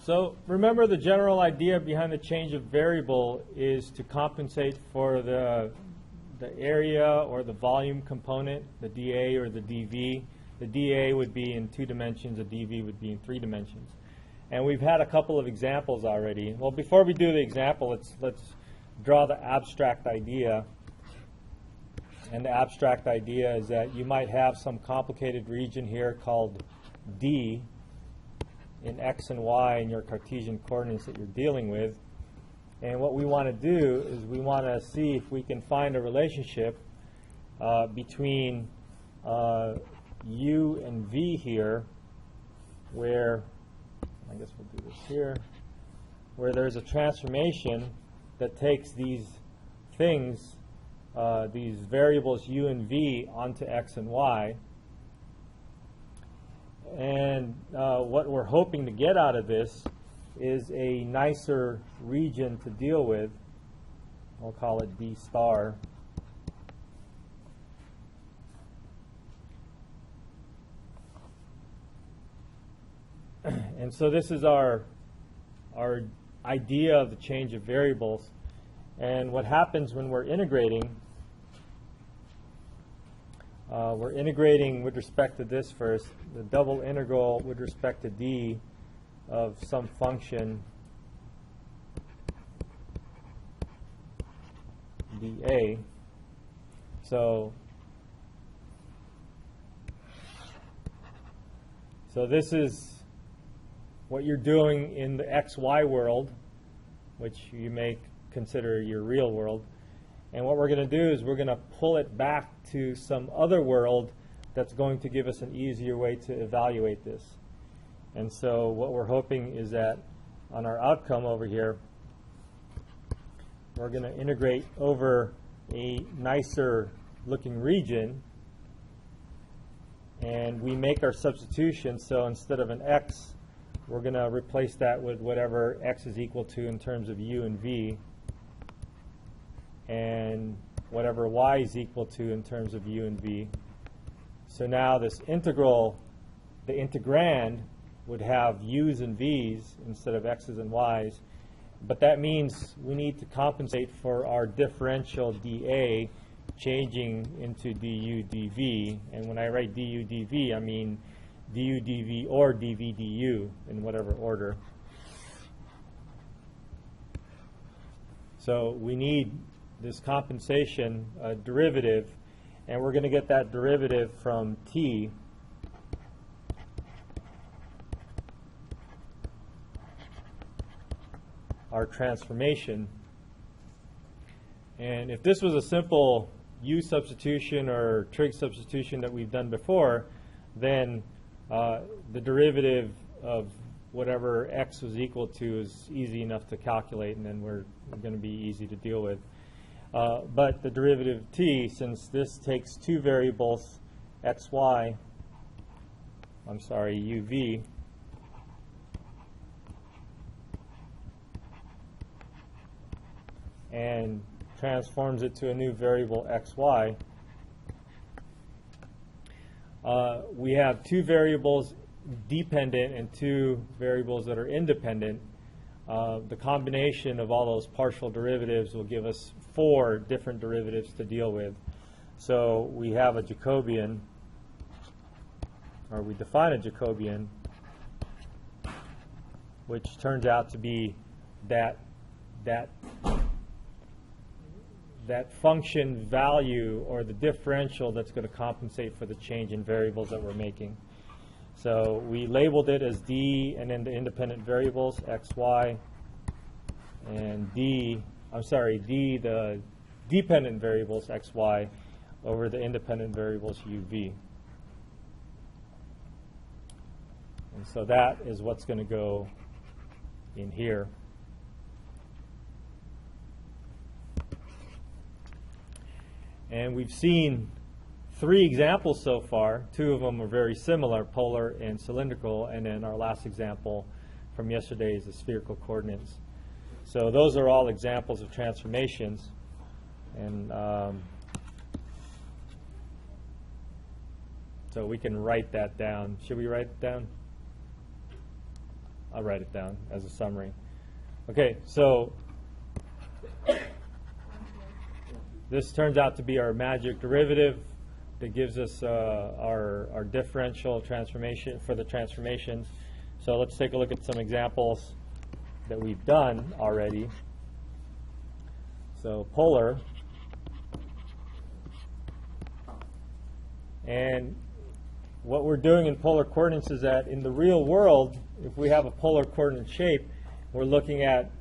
So remember, the general idea behind the change of variable is to compensate for the area or the volume component, the dA or the dV. The dA would be in 2 dimensions, the dV would be in 3 dimensions. And we've had a couple of examples already. Well, before we do the example, let's draw the abstract idea. And the abstract idea is that you might have some complicated region here called D in X and Y in your Cartesian coordinates that you're dealing with. And what we want to do is we want to see if we can find a relationship between U and V here, where, I guess we'll do this here, where there's a transformation that takes these things, these variables U and V, onto X and Y. And what we're hoping to get out of this is a nicer region to deal with. I'll call it D star. And so this is our idea of the change of variables. And what happens when we're integrating with respect to this first, the double integral with respect to D of some function dA. So this is what you're doing in the XY world, which you may consider your real world. And what we're going to do is we're going to pull it back to some other world that's going to give us an easier way to evaluate this. And so what we're hoping is that on our outcome over here, we're going to integrate over a nicer looking region, and we make our substitution. So instead of an x, we're going to replace that with whatever x is equal to in terms of u and v, and whatever y is equal to in terms of u and v. So now this integral, the integrand, would have u's and v's instead of x's and y's. But that means we need to compensate for our differential dA changing into du dv. And when I write du dv, I mean du dv or dv du in whatever order. So we need this compensation derivative, and we're going to get that derivative from t. Our transformation. And if this was a simple u substitution or trig substitution that we've done before, then the derivative of whatever x was equal to is easy enough to calculate, and then we're going to be easy to deal with. But the derivative of t, since this takes two variables, xy, I'm sorry, uv, and transforms it to a new variable xy, we have two variables dependent and two variables that are independent. The combination of all those partial derivatives will give us 4 different derivatives to deal with. So we have a Jacobian, or we define a Jacobian, which turns out to be that function value, or the differential that's going to compensate for the change in variables that we're making. So we labeled it as d, and then the independent variables, x, y, and d, the dependent variables, x, y, over the independent variables, u, v. And so that is what's going to go in here. And we've seen 3 examples so far. 2 of them are very similar, polar and cylindrical, and then our last example from yesterday is the spherical coordinates. So those are all examples of transformations. And so we can write that down. Should we write it down? I'll write it down as a summary. Okay, so this turns out to be our magic derivative that gives us our differential transformation for the transformations. So let's take a look at some examples that we've done already. So polar, and what we're doing in polar coordinates is that in the real world, if we have a polar coordinate shape, we're looking at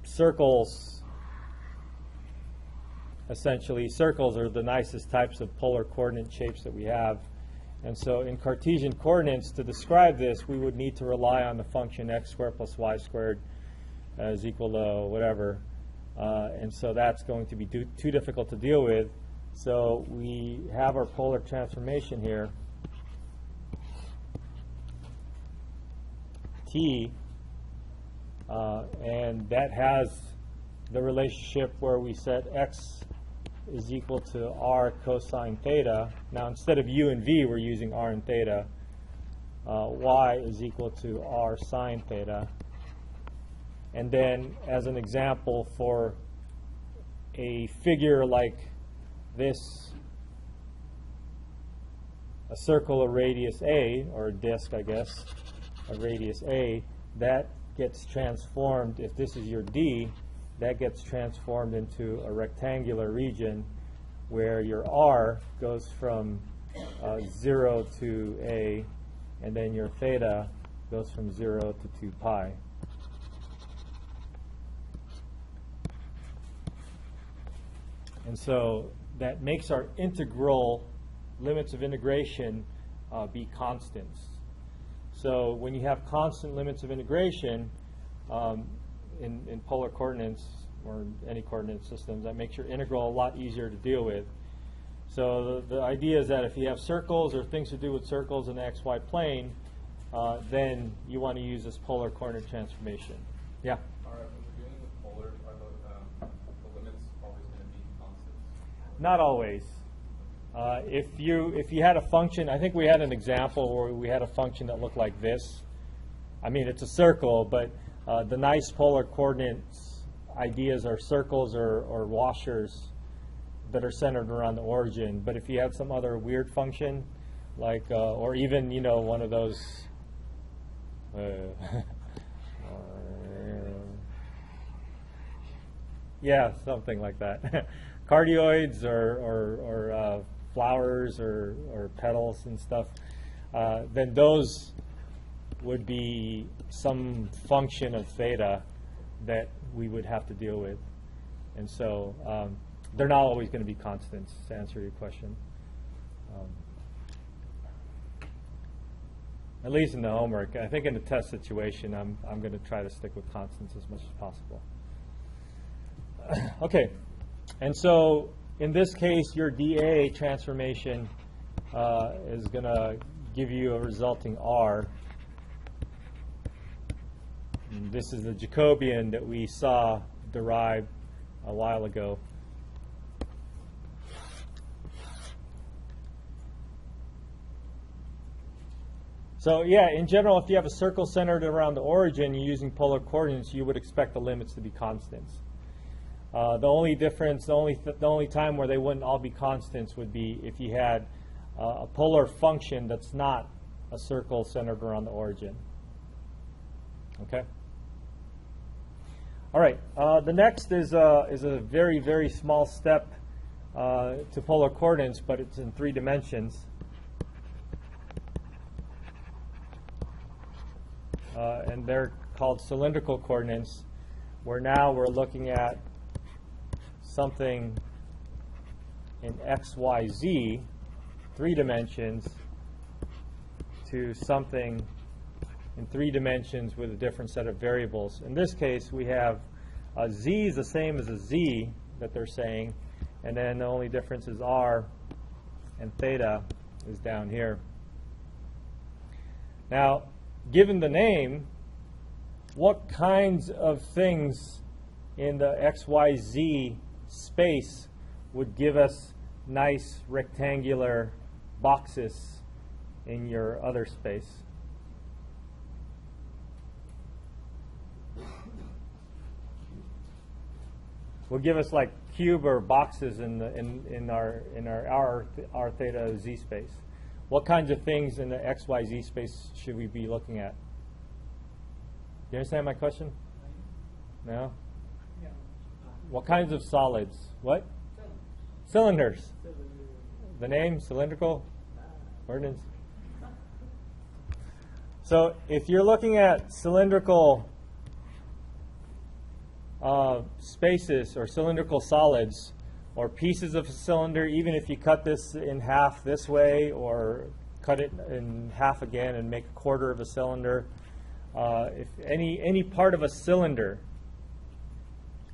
circles. Essentially, circles are the nicest types of polar coordinate shapes that we have. And so in Cartesian coordinates, to describe this, we would need to rely on the function x squared plus y squared is equal to whatever. And so that's going to be too difficult to deal with. So we have our polar transformation here, T, and that has the relationship where we set x is equal to r cosine theta. Now instead of u and v, we're using r and theta. Y is equal to r sine theta. And then as an example for a figure like this, a circle of radius a, or a disk, I guess, of radius a, that gets transformed, if this is your d, that gets transformed into a rectangular region where your r goes from 0 to a, and then your theta goes from 0 to 2 pi. And so that makes our integral limits of integration be constants. So when you have constant limits of integration in polar coordinates or any coordinate systems, that makes your integral a lot easier to deal with. So the idea is that if you have circles or things to do with circles in the xy plane, then you want to use this polar coordinate transformation. Yeah? All right, when we're dealing with polar, are the limits always going to be constants? Not always. If you had a function, I think we had an example where we had a function that looked like this. I mean, it's a circle, but the nice polar coordinates ideas are circles or washers that are centered around the origin. But if you had some other weird function, like, or even, you know, one of those, yeah, something like that, cardioids or flowers or petals and stuff, then those would be some function of theta that we would have to deal with. And so they're not always going to be constants, to answer your question. At least in the homework. I think in the test situation, I'm going to try to stick with constants as much as possible. Okay. And so in this case, your dA transformation is going to give you a resulting R. And this is the Jacobian that we saw derived a while ago. So yeah, in general, if you have a circle centered around the origin, you're using polar coordinates, you would expect the limits to be constants. The only difference, the only time where they wouldn't all be constants would be if you had a polar function that's not a circle centered around the origin. Okay. All right. The next is a very, very small step to polar coordinates, but it's in 3 dimensions. And they're called cylindrical coordinates, where now we're looking at something in x, y, z, 3 dimensions, to something in 3 dimensions with a different set of variables. In this case, we have z is the same as a z that they're saying, and then the only difference is r, and theta is down here. Now, given the name, what kinds of things in the XYZ space would give us nice rectangular boxes in your other space? will give us like cube or boxes in our r theta z space. What kinds of things in the x, y, z space should we be looking at? Do you understand my question? No? What kinds of solids? What? Cylinders. The name, cylindrical coordinates. So if you're looking at cylindrical spaces or cylindrical solids or pieces of a cylinder, even if you cut this in half this way or cut it in half again and make a quarter of a cylinder, if any part of a cylinder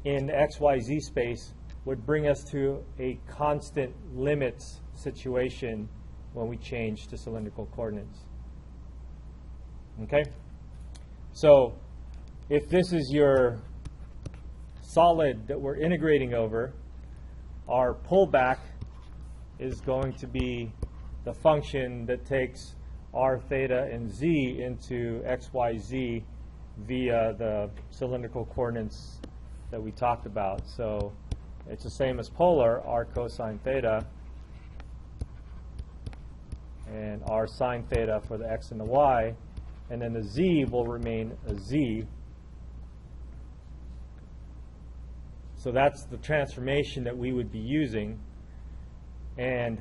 in XYZ space would bring us to a constant limits situation when we change to cylindrical coordinates. Okay? So if this is your solid that we're integrating over, our pullback is going to be the function that takes r theta and z into x, y, z via the cylindrical coordinates that we talked about. So it's the same as polar, r cosine theta, and r sine theta for the x and the y, and then the z will remain a z. So that's the transformation that we would be using, and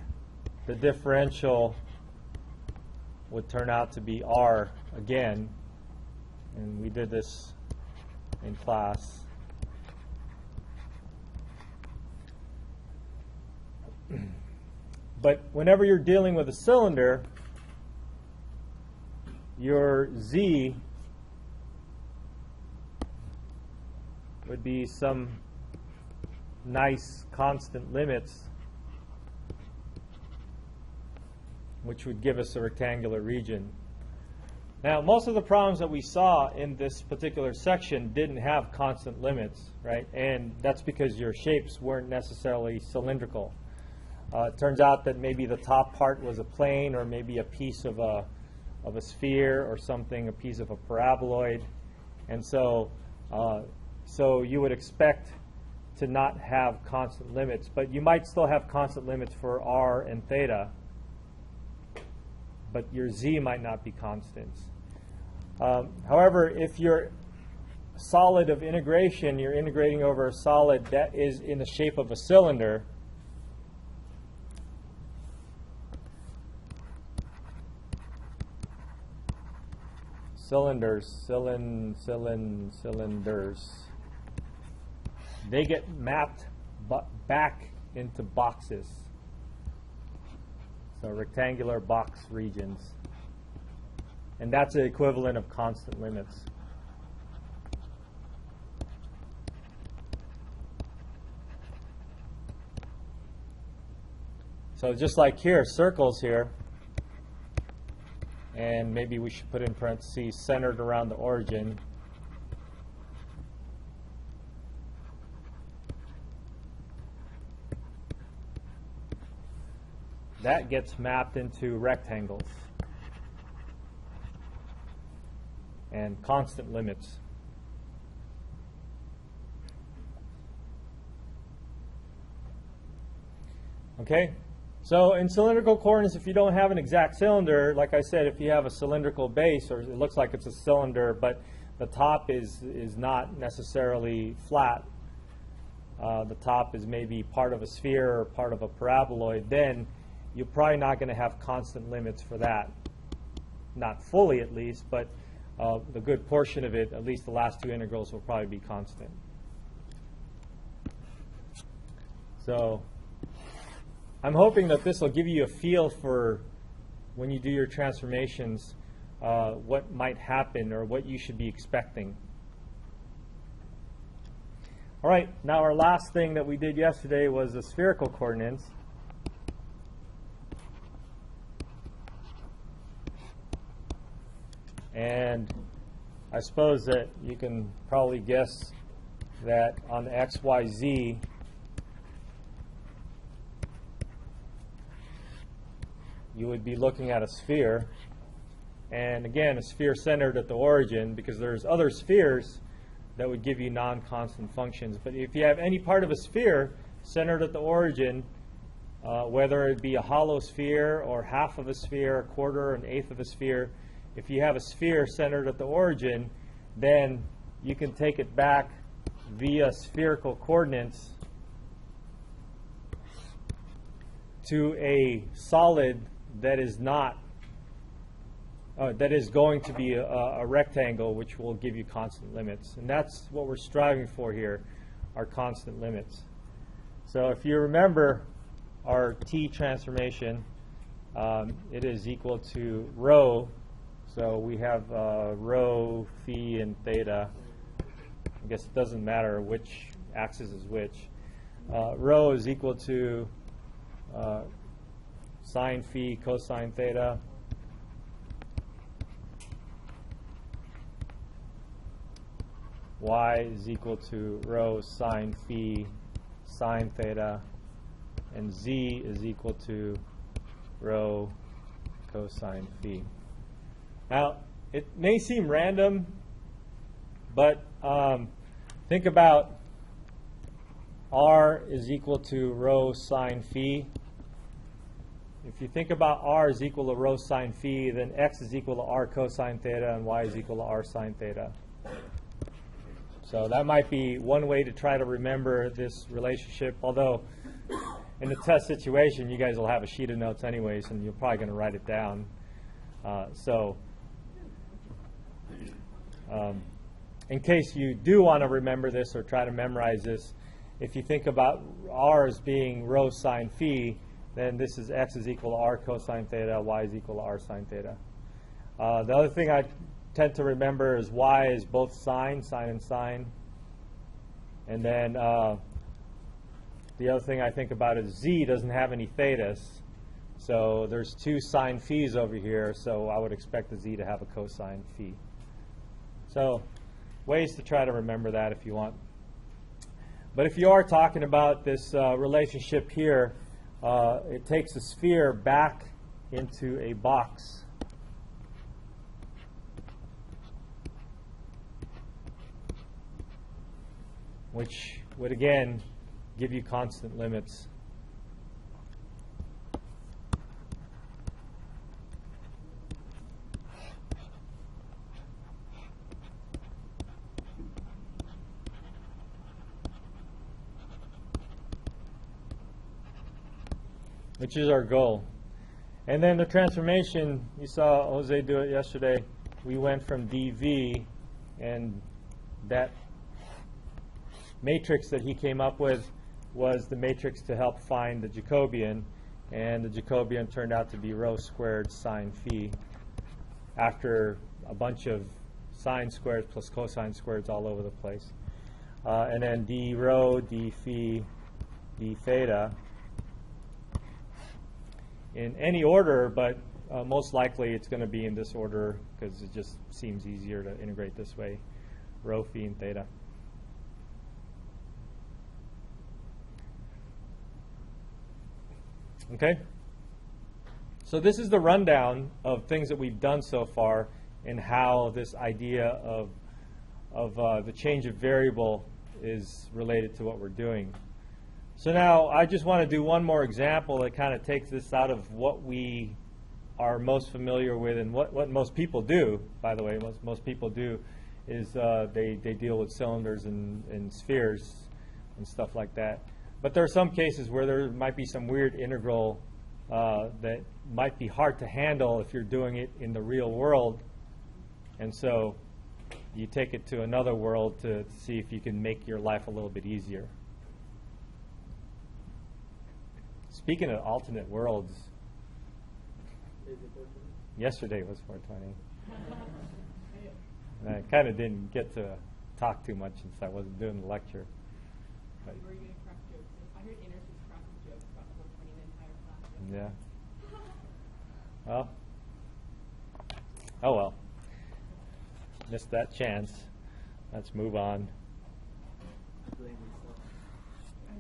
the differential would turn out to be r again, and we did this in class. But whenever you're dealing with a cylinder, your z would be some nice constant limits, which would give us a rectangular region. Now, most of the problems that we saw in this particular section didn't have constant limits, right? And that's because your shapes weren't necessarily cylindrical. It turns out that maybe the top part was a plane, or maybe a piece of a sphere or something, a piece of a paraboloid. And so, so you would expect to not have constant limits, but you might still have constant limits for r and theta, but your z might not be constants. However, if you're solid of integration, you're integrating over a solid that is in the shape of a cylinder, cylinders, they get mapped back into boxes. So rectangular box regions. And that's the equivalent of constant limits. So just like here, circles here, and maybe we should put in parentheses centered around the origin. That gets mapped into rectangles and constant limits. Okay? So in cylindrical coordinates, if you don't have an exact cylinder, like I said, if you have a cylindrical base, or it looks like it's a cylinder, but the top is not necessarily flat, the top is maybe part of a sphere or part of a paraboloid, then you're probably not going to have constant limits for that. Not fully, at least, but the good portion of it, at least the last two integrals, will probably be constant. So I'm hoping that this will give you a feel for, when you do your transformations, what might happen or what you should be expecting. All right, now our last thing that we did yesterday was the spherical coordinates. And I suppose that you can probably guess that on the x, y, z, you would be looking at a sphere. And again, a sphere centered at the origin, because there's other spheres that would give you non-constant functions. But if you have any part of a sphere centered at the origin, whether it be a hollow sphere or half of a sphere, a quarter, an eighth of a sphere, if you have a sphere centered at the origin, then you can take it back via spherical coordinates to a solid that is not, that is going to be a rectangle, which will give you constant limits. And that's what we're striving for here, are constant limits. So if you remember our T transformation, it is equal to rho. So we have rho, phi, and theta. I guess it doesn't matter which axis is which. Rho is equal to sine phi cosine theta. Y is equal to rho sine phi sine theta. And z is equal to rho cosine phi. Now, it may seem random, but think about r is equal to rho sine phi. If you think about r is equal to rho sine phi, then x is equal to r cosine theta, and y is equal to r sine theta. So that might be one way to try to remember this relationship, although in the test situation, you guys will have a sheet of notes anyways, and you're probably going to write it down. In case you do want to remember this or try to memorize this, if you think about r as being rho sine phi, then this is x is equal to r cosine theta, y is equal to r sine theta. The other thing I tend to remember is y is both sine and sine. And then the other thing I think about is z doesn't have any thetas. So there's two sine phis over here, so I would expect the z to have a cosine phi. So ways to try to remember that if you want. But if you are talking about this relationship here, it takes a sphere back into a box. Which would, again, give you constant limits. Which is our goal. And then the transformation, you saw Jose do it yesterday. We went from dv, and that matrix that he came up with was the matrix to help find the Jacobian, and the Jacobian turned out to be rho squared sine phi after a bunch of sine squares plus cosine squares all over the place. And then d rho, d phi, d theta in any order, but most likely it's going to be in this order because it just seems easier to integrate this way, rho, phi, and theta. Okay? So this is the rundown of things that we've done so far and how this idea of the change of variable is related to what we're doing. So now I just want to do one more example that kind of takes this out of what we are most familiar with and what most people do, by the way. Most people do is they deal with cylinders and spheres and stuff like that. But there are some cases where there might be some weird integral that might be hard to handle if you're doing it in the real world. And so you take it to another world to see if you can make your life a little bit easier. Speaking of alternate worlds, yesterday was 420. And I kind of didn't get to talk too much since I wasn't doing the lecture. But were you going to crack jokes? I heard Anderson's cracking jokes about 420 the entire class. Yeah. Well. Oh well. Missed that chance. Let's move on. I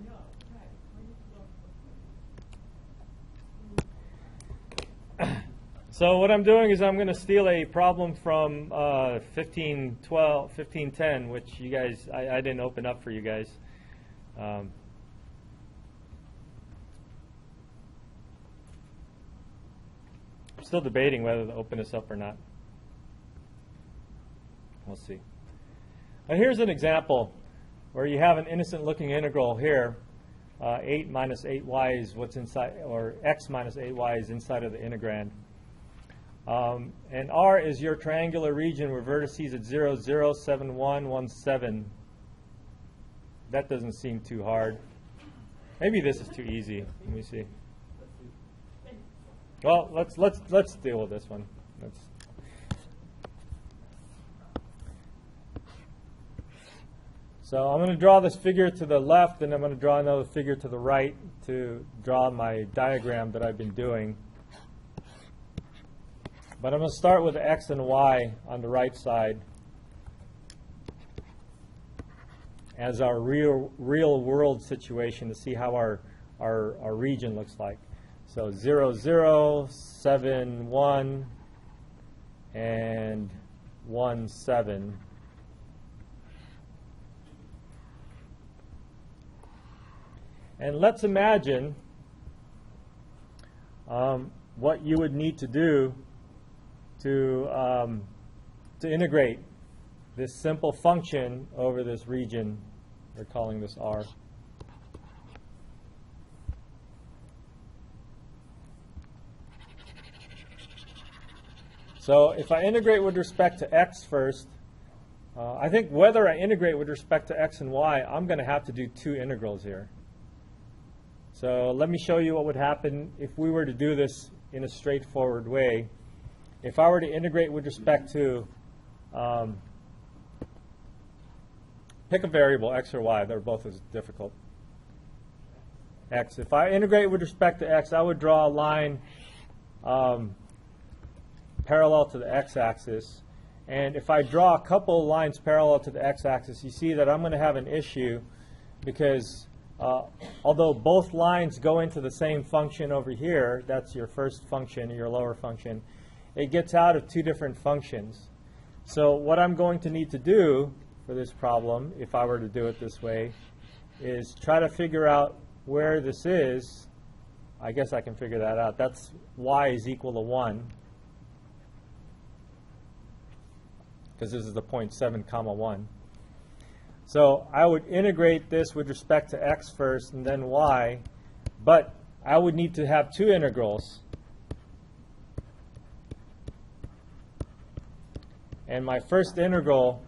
know. So what I'm doing is I'm going to steal a problem from 1510, which you guys, I didn't open up for you guys. I'm still debating whether to open this up or not. We'll see. Now here's an example where you have an innocent-looking integral here. 8 minus 8y is what's inside, or x minus 8y is inside of the integrand. And R is your triangular region where vertices at 0, 0, 7, 1, 1, 7. That doesn't seem too hard. Maybe this is too easy. Let me see. Well, let's deal with this one. So I'm going to draw this figure to the left, and I'm going to draw another figure to the right to draw my diagram that I've been doing. But I'm going to start with x and y on the right side as our real world situation to see how our region looks like. So 0, 0, 7, 1, and 1, 7. And let's imagine what you would need to do to integrate this simple function over this region. We're calling this R. So if I integrate with respect to x first, I think whether I integrate with respect to x and y, I'm going to have to do two integrals here. So let me show you what would happen if we were to do this in a straightforward way. If I were to integrate with respect to, pick a variable, x or y, they're both as difficult. X. If I integrate with respect to x, I would draw a line parallel to the x-axis. And if I draw a couple lines parallel to the x-axis, you see that I'm going to have an issue because although both lines go into the same function over here, that's your first function, your lower function, it gets out of two different functions. So what I'm going to need to do for this problem, if I were to do it this way, is try to figure out where this is. I guess I can figure that out. That's y is equal to 1, because this is the point 7, comma 1. So I would integrate this with respect to x first and then y, but I would need to have two integrals. And my first integral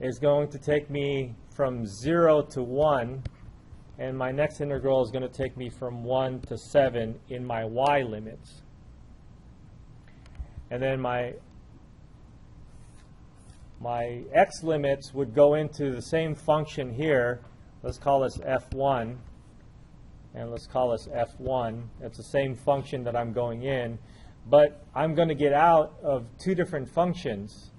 is going to take me from 0 to 1, and my next integral is going to take me from 1 to 7 in my y limits. And then my x limits would go into the same function here. Let's call this f1, and let's call this f1. It's the same function that I'm going in, but I'm going to get out of two different functions.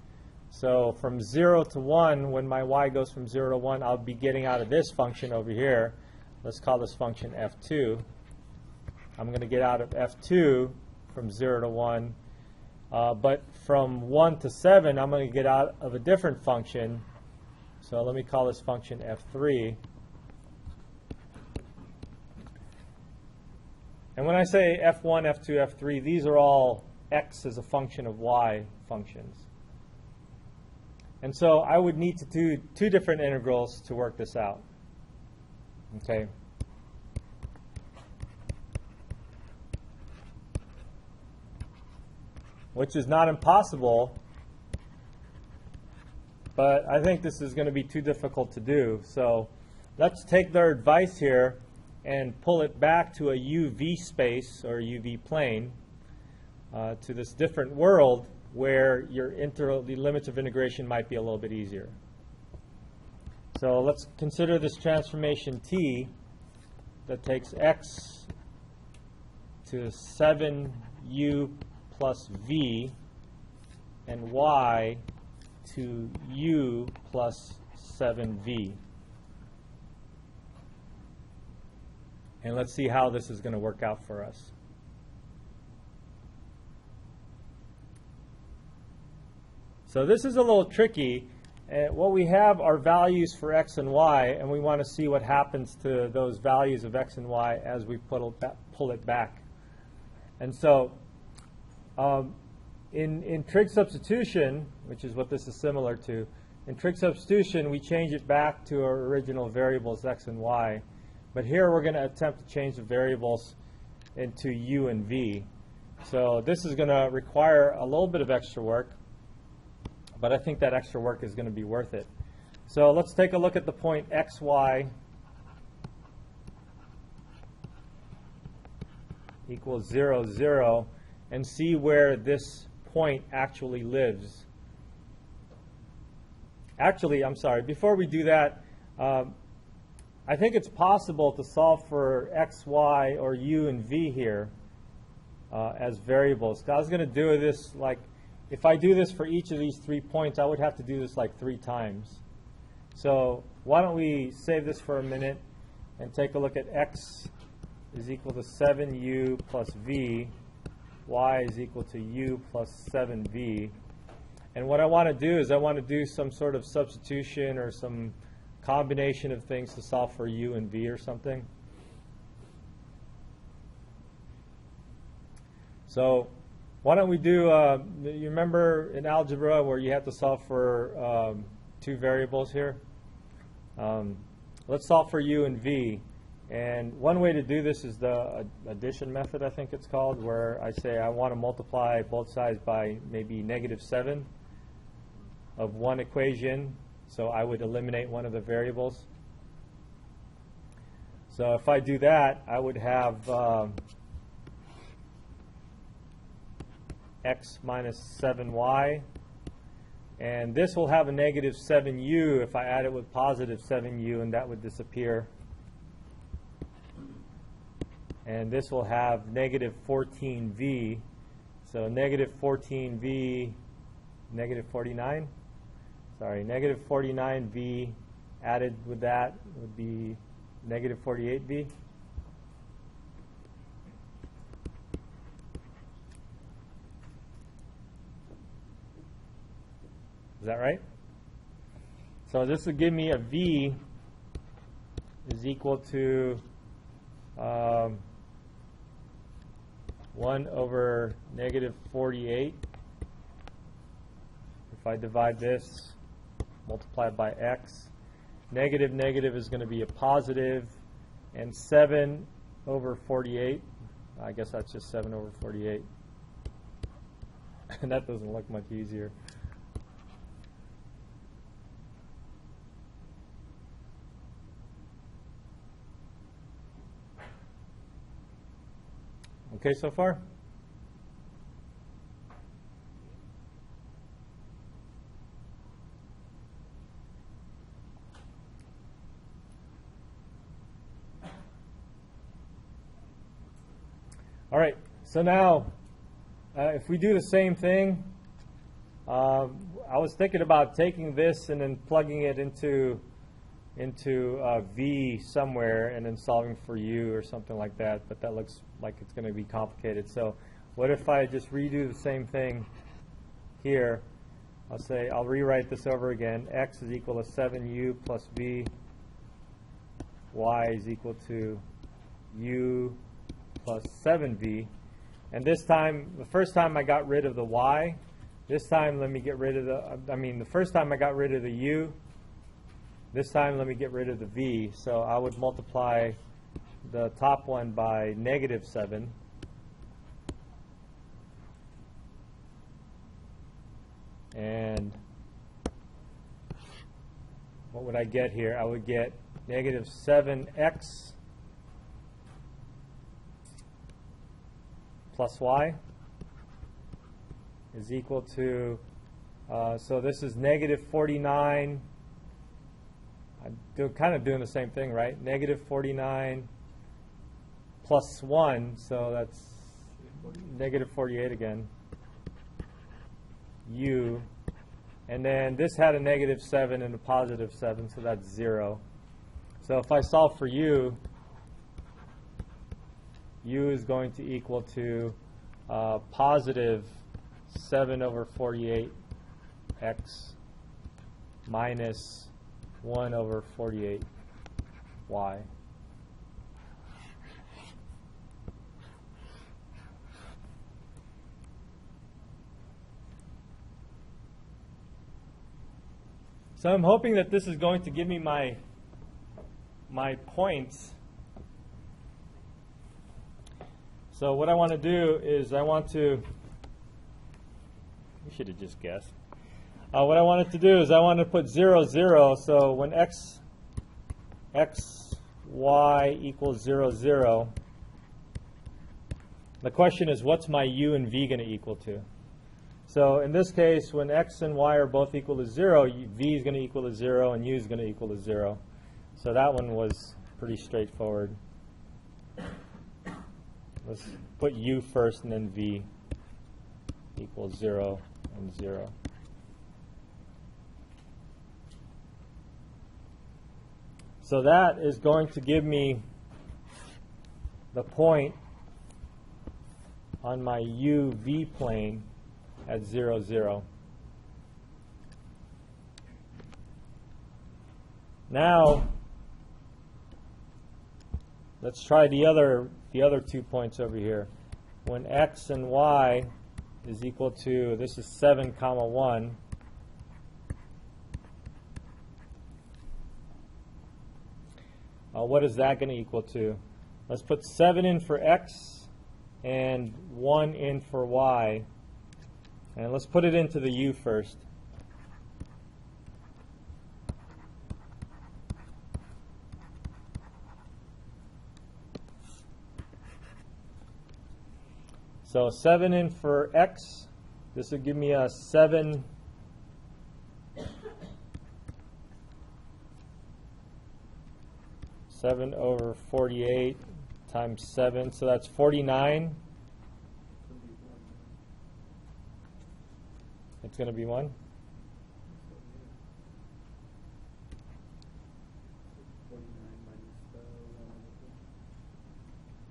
So from 0 to 1, when my y goes from 0 to 1, I'll be getting out of this function over here. Let's call this function f2. I'm going to get out of f2 from 0 to 1. But from 1 to 7, I'm going to get out of a different function. So let me call this function f3. And when I say f1, f2, f3, these are all x as a function of y functions. And so I would need to do two different integrals to work this out. Okay. Which is not impossible, but I think this is going to be too difficult to do. So let's take their advice here and pull it back to a UV space or UV plane, to this different world where the limits of integration might be a little bit easier. So let's consider this transformation T that takes x to 7u plus v and y to u plus 7v. And let's see how this is going to work out for us. So this is a little tricky. What we have are values for x and y, and we want to see what happens to those values of x and y as we pull it back. And so in trig substitution, which is what this is similar to, in trig substitution we change it back to our original variables x and y. But here we're going to attempt to change the variables into u and v. So this is going to require a little bit of extra work, but I think that extra work is going to be worth it. So let's take a look at the point xy equals 0, 0, and see where this point actually lives. Actually, I'm sorry, before we do that, I think it's possible to solve for x, y, or u and v here as variables. I was going to do this like, if I do this for each of these 3 points, I would have to do this like 3 times. So why don't we save this for a minute and take a look at x is equal to 7u plus v, y is equal to u plus 7v. And what I want to do is I want to do some sort of substitution or some combination of things to solve for u and v or something. So why don't we do, you remember in algebra where you have to solve for 2 variables here? Let's solve for u and v. And one way to do this is the addition method, I think it's called, where I say I want to multiply both sides by maybe -7 of one equation. So I would eliminate one of the variables. So if I do that, I would have x minus 7y. And this will have a -7u if I add it with positive 7u, and that would disappear. And this will have -14v. So -14v, -49. Sorry, -49v added with that would be -48v. Is that right? So this would give me a v is equal to 1 over -48. If I divide this, multiply it by x, negative is going to be a positive, and 7 over 48, I guess that's just 7 over 48. And that doesn't look much easier. Okay so far? All right, so now if we do the same thing, I was thinking about taking this and then plugging it into v somewhere and then solving for u or something like that, but that looks like it's going to be complicated. So what if I just redo the same thing here? I'll rewrite this over again. X is equal to 7u plus v. Y is equal to u plus 7v. And this time, the first time I got rid of the y. This time let me get rid of the first time I got rid of the u. This time let me get rid of the v. So I would multiply the top one by -7. And what would I get here? I would get -7x plus y is equal to, so this is -49. I'm kind of doing the same thing, right? -49 plus 1, so that's -48 again. U. And then this had a -7 and a +7, so that's 0. So if I solve for u, u is going to equal to +7 over 48 x minus 1 over 48 y. So I'm hoping that this is going to give me my points. So what I want to do is I want to, we should have just guessed. What I wanted to do is I want to put 0, 0. So when x, y equals 0, 0, the question is what's my u and v going to equal to? So in this case, when x and y are both equal to 0, v is going to equal to 0 and u is going to equal to 0. So that one was pretty straightforward. Let's put u first and then v equals 0 and 0. So that is going to give me the point on my u-v plane at 0, 0. Now, let's try the other 2 points over here. When x and y is equal to, this is 7, 1. What is that going to equal to? Let's put 7 in for x and 1 in for y. And let's put it into the u first. So 7 in for x. This would give me a 7 over 48 times 7. So that's 49. It's going to be 1.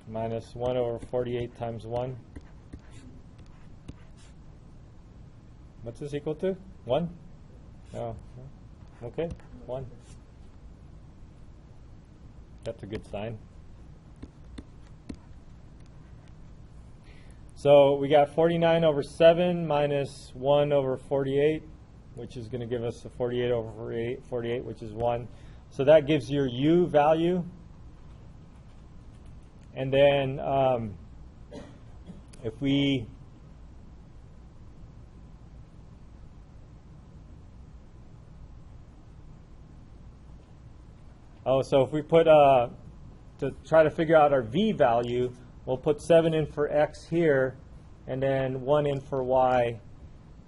Minus 1 over 48 times 1. What's this equal to? 1? No. Okay, 1. That's a good sign. So we got 49 over 7 minus 1 over 48, which is going to give us a 48 over 48, which is 1. So that gives your u value. And then if we so if we put, to try to figure out our v value, we'll put 7 in for x here, and then 1 in for y.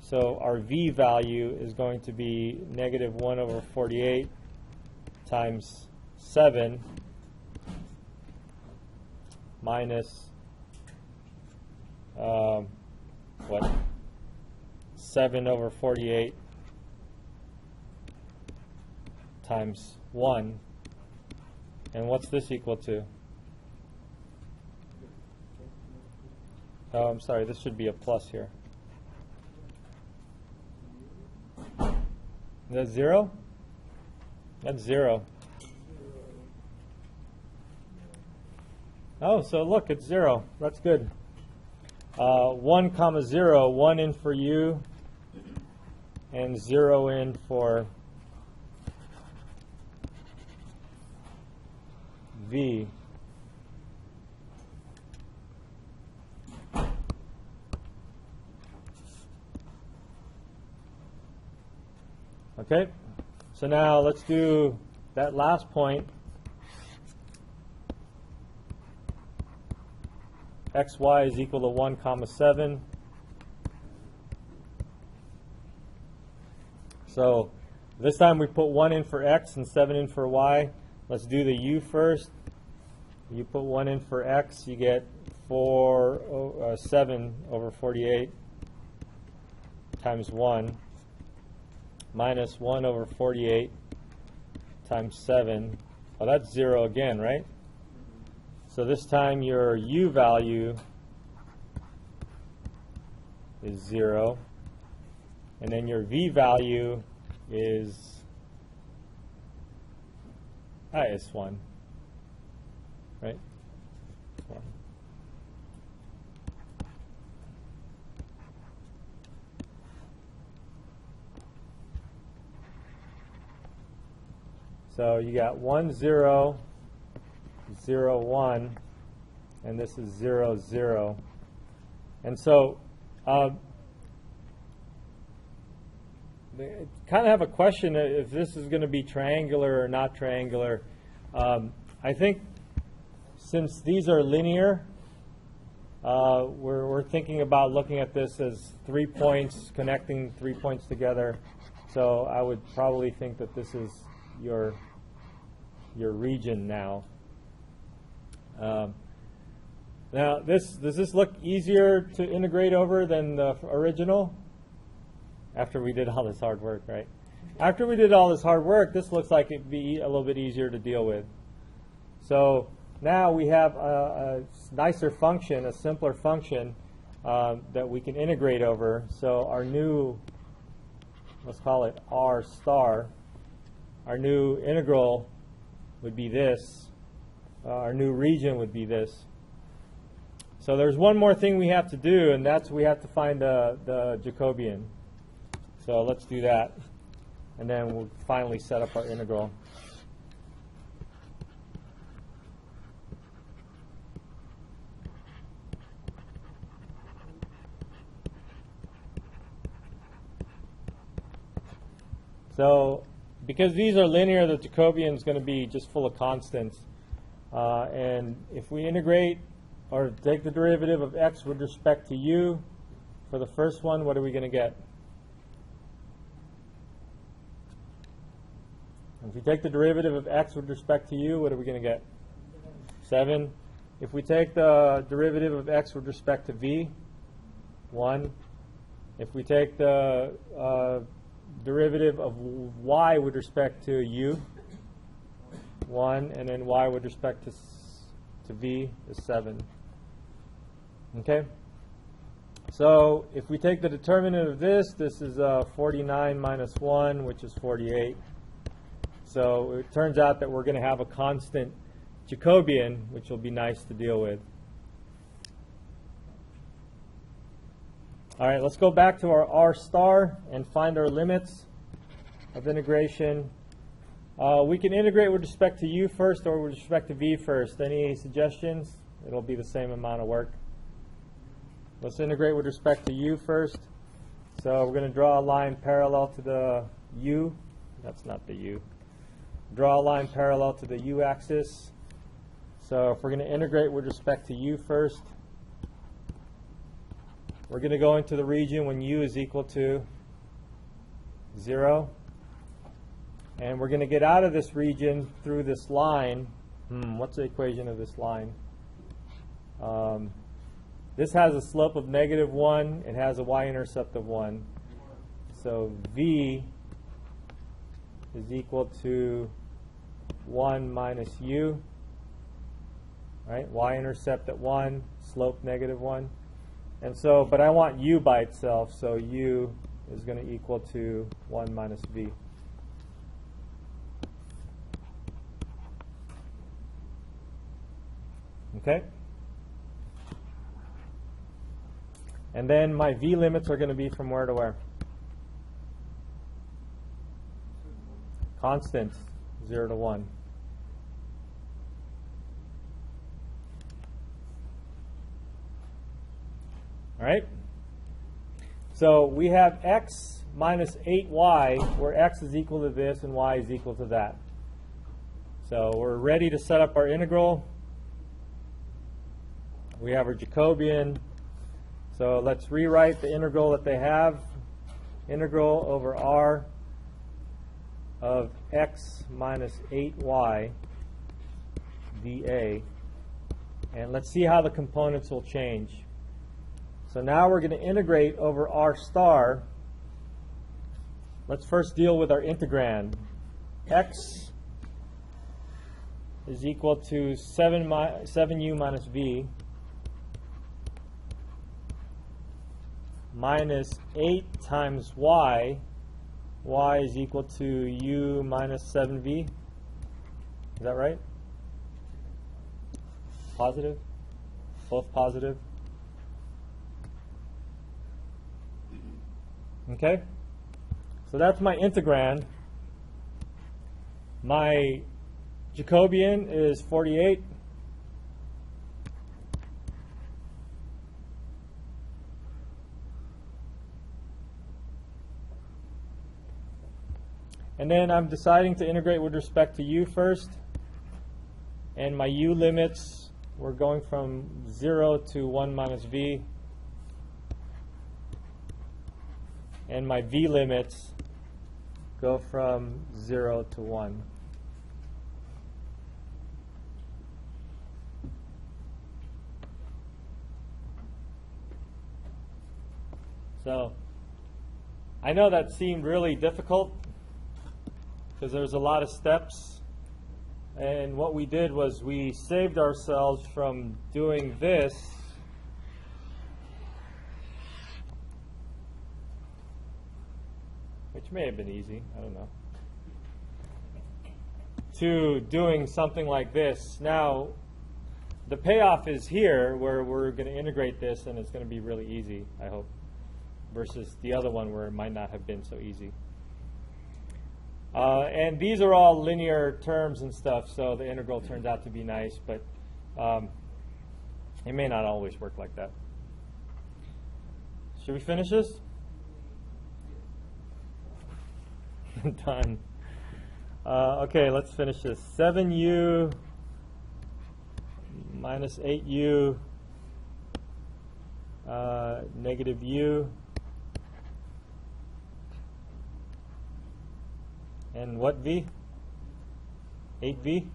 So our v value is going to be negative 1 over 48 times 7 minus, 7 over 48 times 1. And what's this equal to? Oh, I'm sorry, this should be a plus here. Is that 0? That's 0. Oh, so look, it's 0. That's good. 1 comma 0, 1 in for u, and 0 in for v. Okay, so now let's do that last point. xy is equal to 1 comma 7. So this time we put 1 in for x and 7 in for y. Let's do the u first. You put 1 in for x, you get 7 over 48 times 1 minus 1 over 48 times 7. Oh, that's 0 again, right? So this time your u value is 0. And then your v value is it's 1, right? 1. So you got 1, 0, 0, 1, and this is 0, 0. And so kind of have a question if this is going to be triangular or not triangular. I think since these are linear, we're thinking about looking at this as 3 points, connecting 3 points together. So I would probably think that this is your region now. Now, does this look easier to integrate over than the original? After we did all this hard work, right? After we did all this hard work, this looks like it'd be a little bit easier to deal with. So now we have a nicer function, a simpler function that we can integrate over. So our new, let's call it R star, our new integral would be this. Our new region would be this. So there's one more thing we have to do, and that's we have to find the Jacobian. So let's do that, and then we'll finally set up our integral. So because these are linear, the Jacobian is going to be just full of constants. And if we integrate or take the derivative of x with respect to u, for the first one, what are we going to get? If we take the derivative of x with respect to u, what are we going to get? 7. If we take the derivative of x with respect to v, 1. If we take the derivative of y with respect to u, 1, and then y with respect to v is 7. Okay? So if we take the determinant of this is 49 minus 1, which is 48. So it turns out that we're going to have a constant Jacobian, which will be nice to deal with. All right, let's go back to our R star and find our limits of integration. We can integrate with respect to u first or with respect to v first. Any suggestions? It'll be the same amount of work. Let's integrate with respect to u first. So we're going to draw a line parallel to the u. That's not the u. Draw a line parallel to the u-axis. So if we're going to integrate with respect to u first, we're going to go into the region when u is equal to 0. And we're going to get out of this region through this line. What's the equation of this line? This has a slope of -1. It has a y-intercept of 1. So v is equal to 1 minus u. Right? Y-intercept at 1, slope -1. And so, but I want u by itself, so u is going to equal to 1 minus v. Okay? And then my v limits are going to be from where to where? Constant, 0 to 1. All right? So we have x minus 8y, where x is equal to this and y is equal to that. So we're ready to set up our integral. We have our Jacobian. So let's rewrite the integral that they have. Integral over r of x minus 8y dA. And let's see how the components will change. So now we're going to integrate over r star. Let's first deal with our integrand. X is equal to 7u minus v. minus 8 times y. Y is equal to u minus 7v. Is that right? Positive? Both positive? Okay? So that's my integrand. My Jacobian is 48. And then I'm deciding to integrate with respect to u first. And my u limits, we're going from 0 to 1 minus v. And my v limits go from 0 to 1. So I know that seemed really difficult because there's a lot of steps. And what we did was we saved ourselves from doing this which may have been easy, I don't know, to doing something like this. Now, the payoff is here where we're going to integrate this and it's going to be really easy, I hope, versus the other one where it might not have been so easy. And these are all linear terms and stuff, so the integral turns out to be nice, but it may not always work like that. Should we finish this? Done. Okay, let's finish this. 7u minus 8u negative u. And what v? 8v?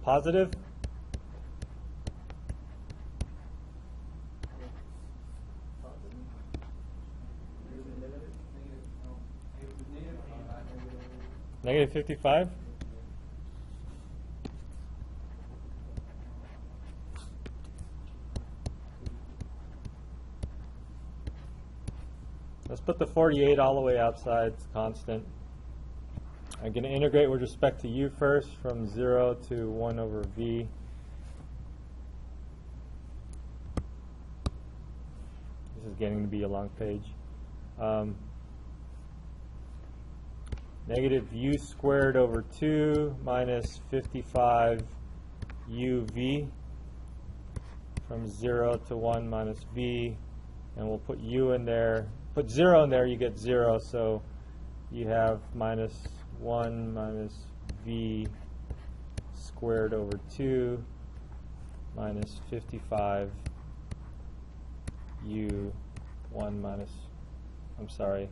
Positive? Negative 55? Let's put the 48 all the way outside, it's constant. I'm going to integrate with respect to u first from 0 to 1 over v. This is getting to be a long page. Negative u squared over 2 minus 55 uv from 0 to 1 minus v. And we'll put u in there. Put 0 in there, you get 0. So you have minus 1 minus v squared over 2 minus 55 u 1 minus, I'm sorry,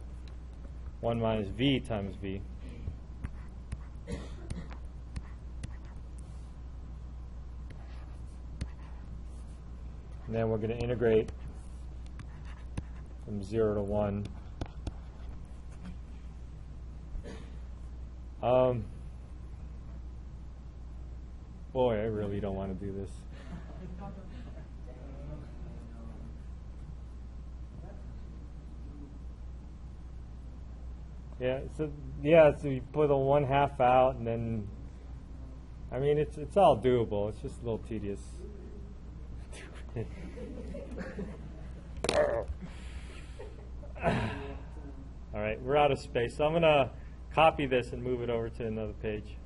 1 minus v times v. And then we're going to integrate from 0 to 1. Boy, I really don't want to do this. So you put a 1/2 out, and then, I mean, it's all doable. It's just a little tedious. All right, we're out of space, so I'm going to copy this and move it over to another page.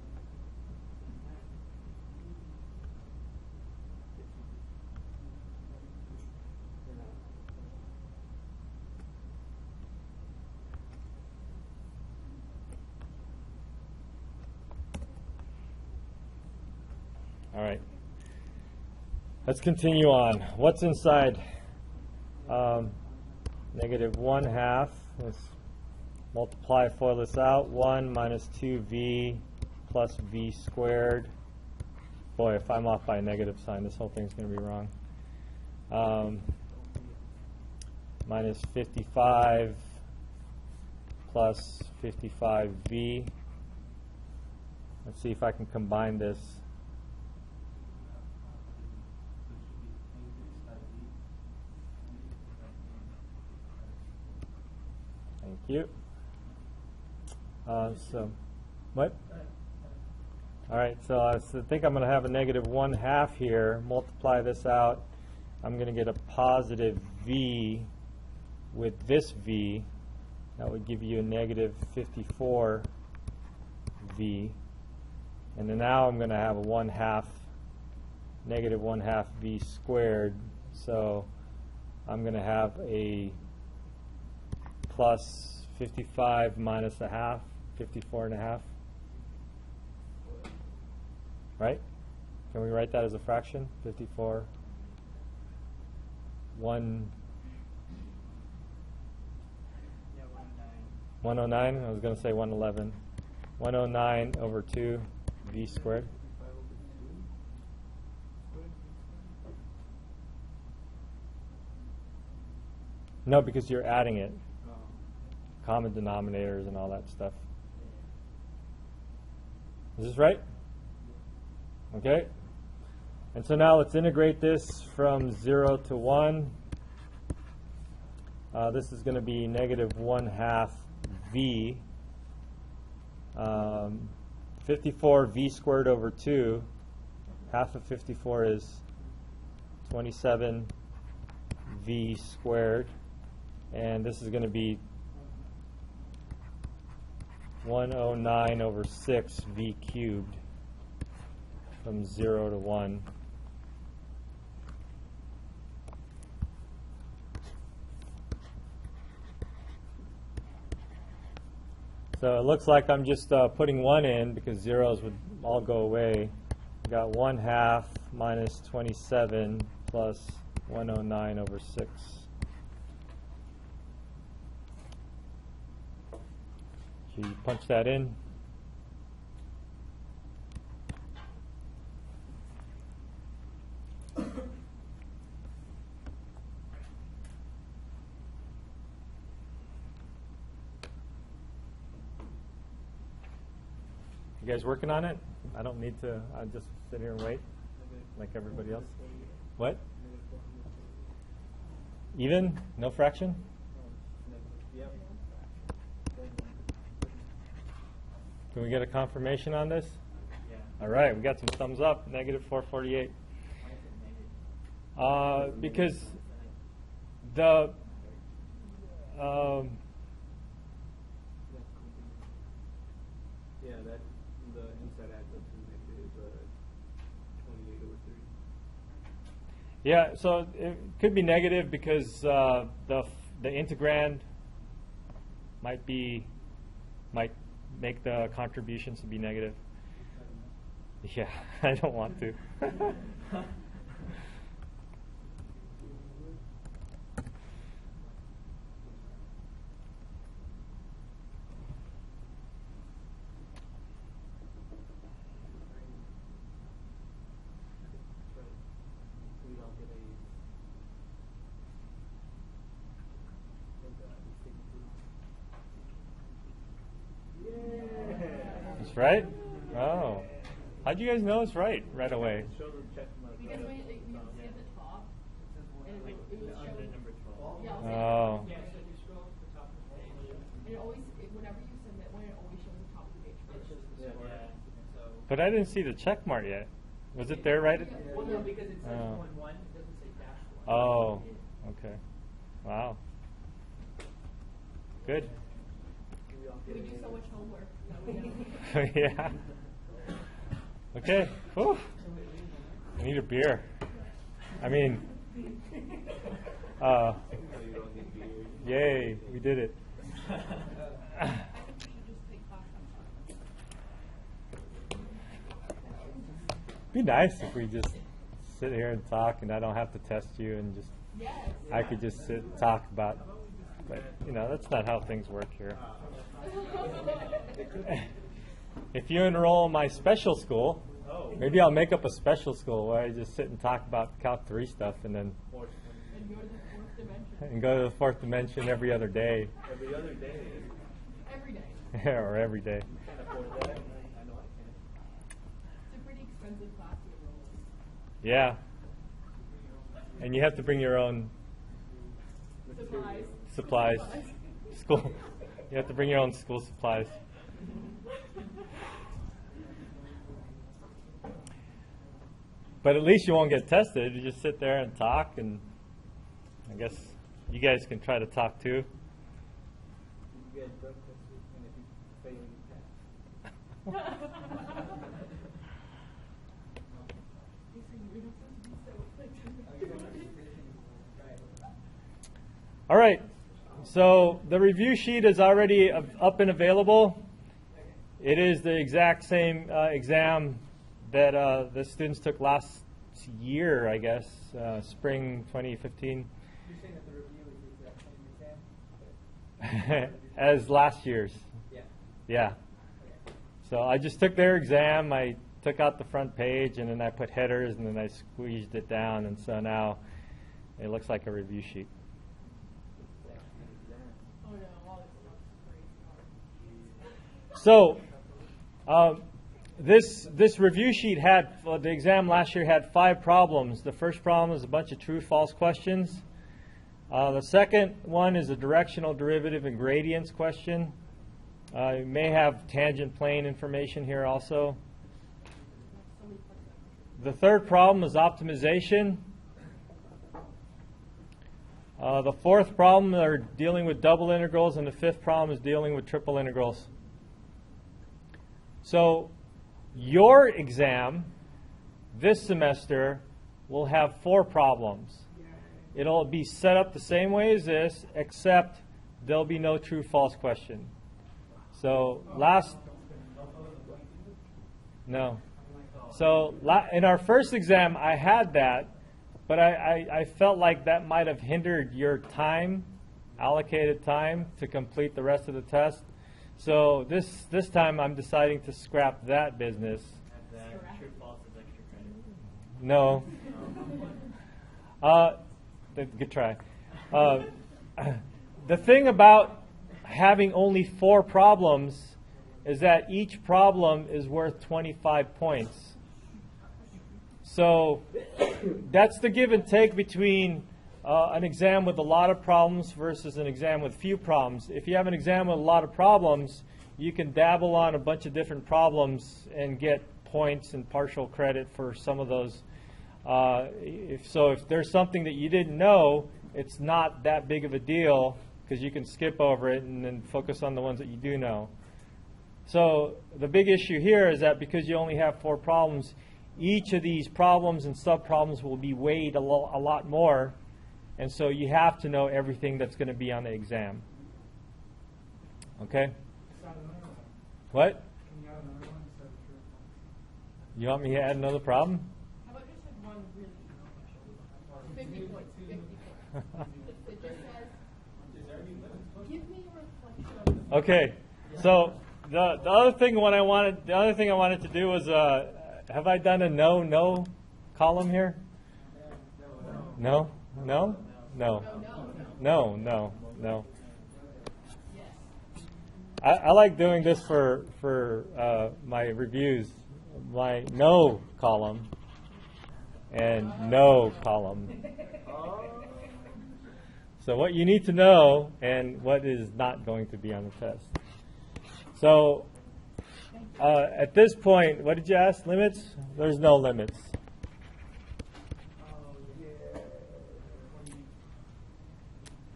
All right, let's continue on. What's inside? Negative 1/2. Let's multiply, FOIL this out. 1 minus 2v plus v squared. Boy, if I'm off by a negative sign, this whole thing's going to be wrong. Minus 55 plus 55v. Let's see if I can combine this. Thank you. So, what? All right, so I think I'm going to have a negative 1/2 here. Multiply this out. I'm going to get a positive v with this v. That would give you a negative 54 v. And then now I'm going to have a 1/2, negative 1/2 v squared. So I'm going to have a plus 55 minus a half, 54.5. Right? Can we write that as a fraction? 54, 109. I was going to say 111. 109 over 2 v squared. No, because you're adding it. Common denominators and all that stuff. Is this right? Okay. And so now let's integrate this from 0 to 1. This is going to be negative 1/2 v. 54 v squared over 2. Half of 54 is 27 v squared. And this is going to be 109 over 6 v cubed from 0 to 1. So it looks like I'm just putting 1 in because zeros would all go away. We got 1/2 minus 27 plus 109 over 6. So you punch that in. You guys working on it? I don't need to. I'll just sit here and wait like everybody else. What? Even? No fraction? Can we get a confirmation on this? Yeah. All right, we got some thumbs up. Negative 448. Because the yeah, that the inside adds up to negative 28 over 3. yeah, so it could be negative because the integrand might make the contributions to be negative. Yeah, I don't want to. It's right? Oh. How'd you guys know it's right away? Show the check mark. Because when you see at the top, and it was Under number 12. yeah, Oh. and it always, whenever you submit one, it always shows the top of the page first. Yeah. But I didn't see the check mark yet. Was it there right? Well, no, because it says Oh. 1-1, it doesn't say -1. Oh, okay. Wow. Good. We do so much homework that we know. Yeah. Okay. Whew. I need a beer. I mean, yay, we did it. I think we should just take class on Be nice if we just sit here and talk and I don't have to test you and just, Yes. I could just sit and talk about, but you know, that's not how things work here. If you enroll in my special school, maybe I'll make up a special school where I just sit and talk about Calc 3 stuff and then And go to the fourth dimension. and go to the fourth dimension every other day. Every other day. Every day. Or every day. Can't afford that. I know I can't. It's a pretty expensive class to enroll in. Yeah. And you have to bring your own Supplies. supplies. School. You have to bring your own school supplies. But at least you won't get tested. You just sit there and talk, and I guess you guys can try to talk too. You get drug tested, and if you fail, you pass. All right. So the review sheet is already up and available. It is the exact same exam that the students took last year, I guess, spring 2015. You're saying that the review is the exact same exam? As last year's. Yeah. Yeah. So I just took their exam. I took out the front page, and then I put headers, and then I squeezed it down, and so now it looks like a review sheet. Oh no, all this stuff's crazy. So this review sheet had, the exam last year had 5 problems. The first problem is a bunch of true-false questions. The second one is a directional derivative and gradients question. You may have tangent plane information here also. The third problem is optimization. The fourth problem are dealing with double integrals, and the fifth problem is dealing with triple integrals. So your exam this semester will have 4 problems. It'll be set up the same way as this, except there'll be no true-false question. So no. So in our first exam, I had that, but I felt like that might have hindered your time, allocated time, to complete the rest of the test. So this time I'm deciding to scrap that business. True false is extra credit. No. Good try. The thing about having only 4 problems is that each problem is worth 25 points. So that's the give and take between an exam with a lot of problems versus an exam with few problems. If you have an exam with a lot of problems, you can dabble on a bunch of different problems and get points and partial credit for some of those. If there's something that you didn't know, it's not that big of a deal because you can skip over it and then focus on the ones that you do know. So the big issue here is that because you only have 4 problems, each of these problems and subproblems will be weighed a lot more, and so you have to know everything that's going to be on the exam. Okay? What? You want me to add another problem? How about just have one really easy question? 50 points, 50 points. It just says, give me a reflection. Okay. So the other thing I wanted to do was have I done a no column here? No? No? No. No. I like doing this for my reviews. My no column and no column. So what you need to know and what is not going to be on the test. So at this point, what did you ask? Limits? There's no limits.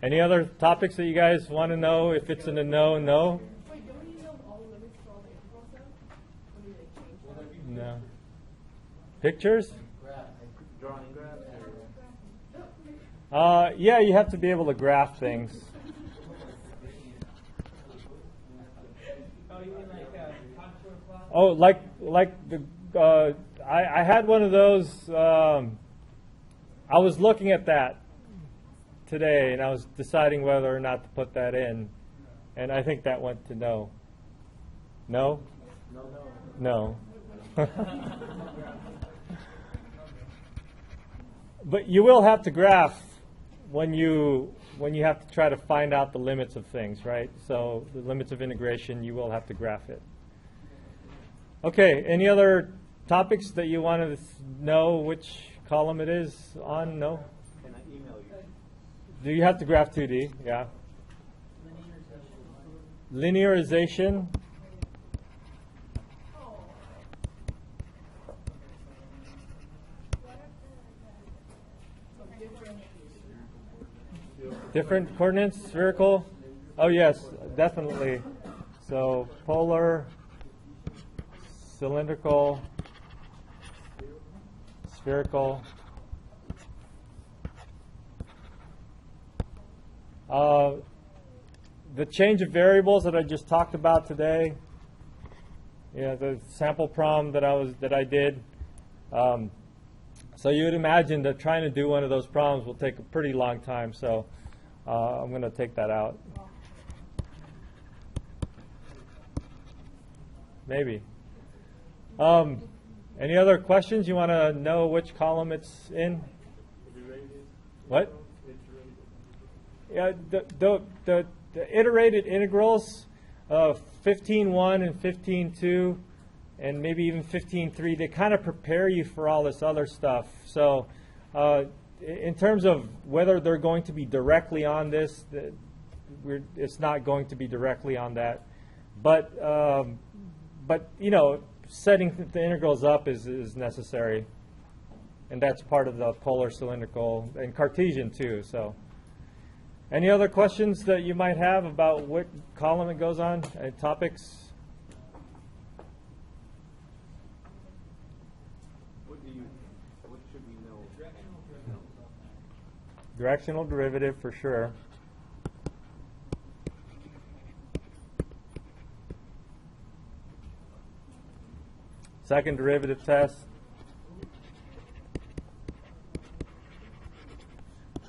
Any other topics that you guys want to know? If it's in a no. Wait, don't we know all the limits for all the integrals though? When do they change that? No. Pictures? Drawing graphs. Yeah, you have to be able to graph things. Oh, you mean like contour plot? Oh, like the I had one of those. I was looking at that today, and I was deciding whether or not to put that in, and I think that went to no. No? No. But you will have to graph when you have to try to find out the limits of things, right? So the limits of integration, you will have to graph it. Okay, any other topics that you want to know which column it is on? No? Can I email you? Do you have to graph 2D? Yeah. linearization. Different coordinates, spherical? Oh yes, definitely. So polar, cylindrical, spherical. The change of variables that I just talked about today, the sample problem that I did. So you would imagine that trying to do one of those problems will take a pretty long time. So I'm going to take that out. Maybe. Any other questions? You want to know which column it's in? What? Yeah, the iterated integrals of 15.1 and 15.2 and maybe even 15.3, they kind of prepare you for all this other stuff. So in terms of whether they're going to be directly on this, it's not going to be directly on that. But you know, setting the integrals up is necessary. And that's part of the polar, cylindrical, and Cartesian too. So, any other questions that you might have about what column it goes on? Any topics? What should we know? Directional derivative for sure. Second derivative test.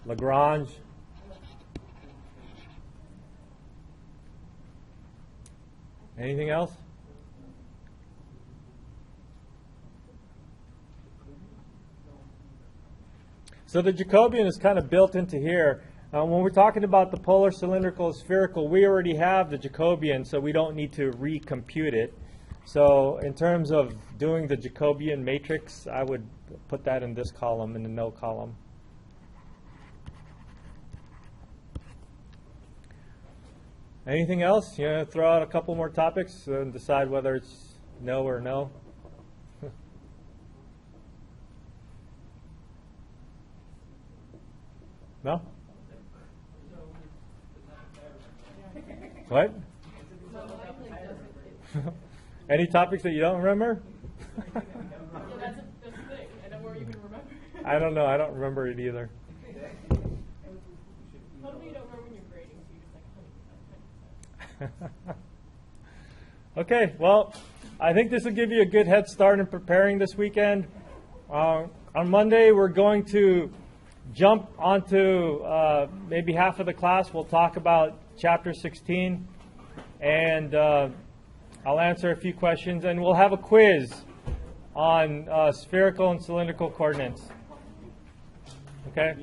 Lagrange. Anything else? So the Jacobian is kind of built into here. When we're talking about the polar, cylindrical, spherical, we already have the Jacobian, so we don't need to recompute it. So in terms of doing the Jacobian matrix, I would put that in this column, in the no column. Anything else? You want to throw out a couple more topics and decide whether it's no or no? No? What? Any topics that you don't remember? Yeah, that's the thing. I know where you can remember. I don't know. I don't remember it either. Totally you don't remember when you're grading, so you're just like 100%. Okay, well, I think this will give you a good head start in preparing this weekend. On Monday, we're going to jump onto maybe half of the class. We'll talk about Chapter 16, and I'll answer a few questions, and we'll have a quiz on spherical and cylindrical coordinates. Okay?